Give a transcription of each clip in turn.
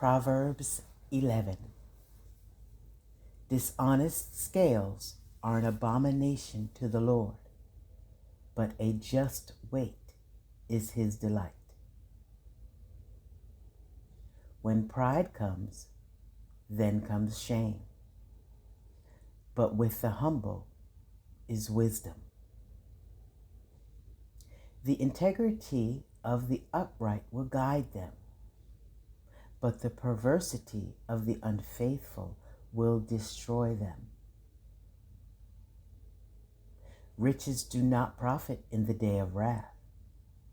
Proverbs 11. Dishonest scales are an abomination to the Lord, but a just weight is his delight. When pride comes, then comes shame, but with the humble is wisdom. The integrity of the upright will guide them, but the perversity of the unfaithful will destroy them. Riches do not profit in the day of wrath,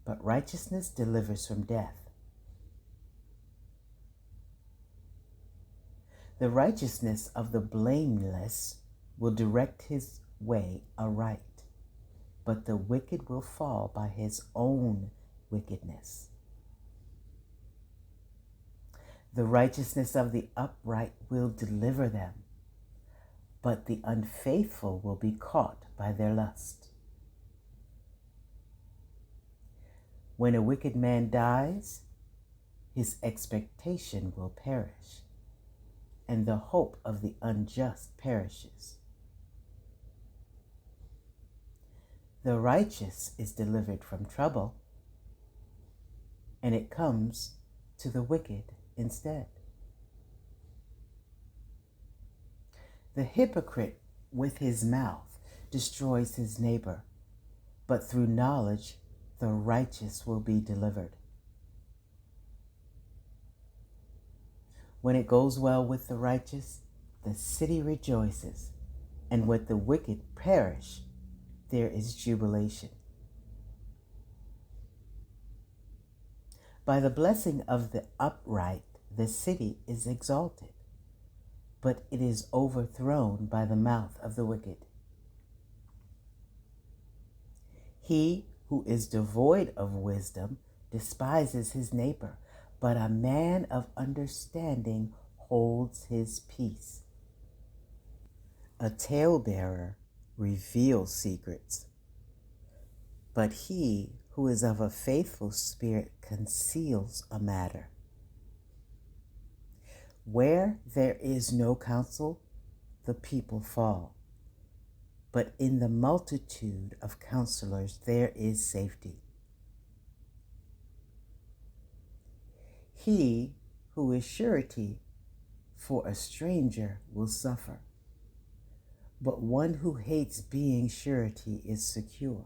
but righteousness delivers from death. The righteousness of the blameless will direct his way aright, but the wicked will fall by his own wickedness. The righteousness of the upright will deliver them, but the unfaithful will be caught by their lust. When a wicked man dies, his expectation will perish, and the hope of the unjust perishes. The righteous is delivered from trouble, and it comes to the wicked instead. The hypocrite with his mouth destroys his neighbor, but through knowledge the righteous will be delivered. When it goes well with the righteous, the city rejoices, and when the wicked perish, there is jubilation. By the blessing of the upright, the city is exalted, but it is overthrown by the mouth of the wicked. He who is devoid of wisdom despises his neighbor, but a man of understanding holds his peace. A talebearer reveals secrets, but he who is of a faithful spirit conceals a matter. Where there is no counsel, the people fall, but in the multitude of counselors there is safety. He who is surety for a stranger will suffer, but one who hates being surety is secure.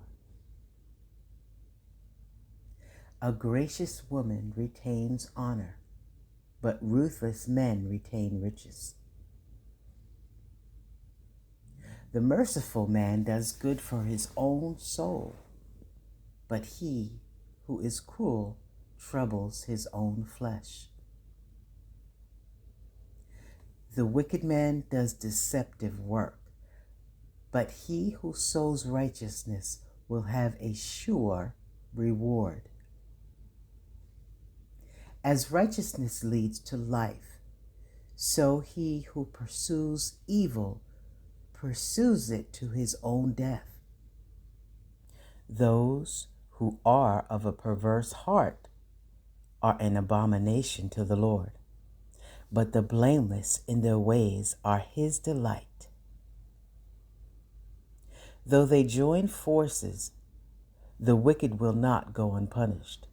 A gracious woman retains honor, but ruthless men retain riches. The merciful man does good for his own soul, but he who is cruel troubles his own flesh. The wicked man does deceptive work, but he who sows righteousness will have a sure reward. As righteousness leads to life, so he who pursues evil pursues it to his own death. Those who are of a perverse heart are an abomination to the Lord, but the blameless in their ways are his delight. Though they join forces, the wicked will not go unpunished,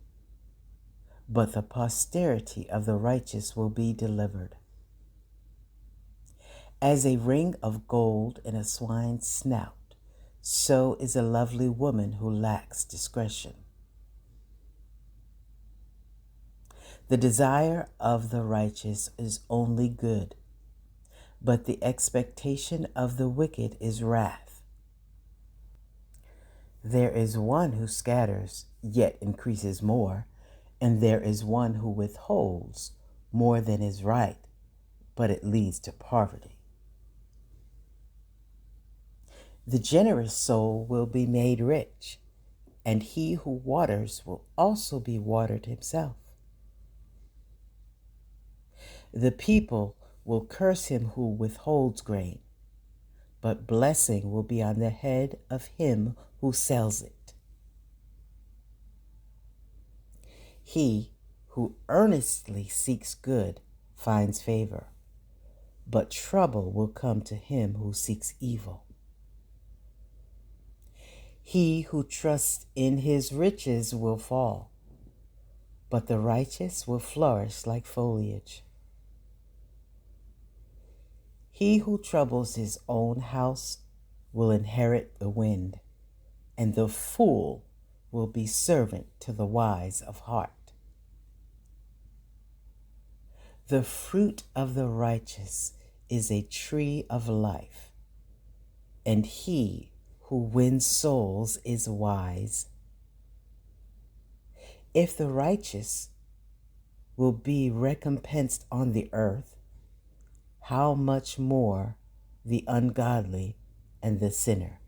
but the posterity of the righteous will be delivered. As a ring of gold in a swine's snout, so is a lovely woman who lacks discretion. The desire of the righteous is only good, but the expectation of the wicked is wrath. There is one who scatters, yet increases more, and there is one who withholds more than is right, but it leads to poverty. The generous soul will be made rich, and he who waters will also be watered himself. The people will curse him who withholds grain, but blessing will be on the head of him who sells it. He who earnestly seeks good finds favor, but trouble will come to him who seeks evil. He who trusts in his riches will fall, but the righteous will flourish like foliage. He who troubles his own house will inherit the wind, and the fool will be servant to the wise of heart. The fruit of the righteous is a tree of life, and he who wins souls is wise. If the righteous will be recompensed on the earth, how much more the ungodly and the sinner?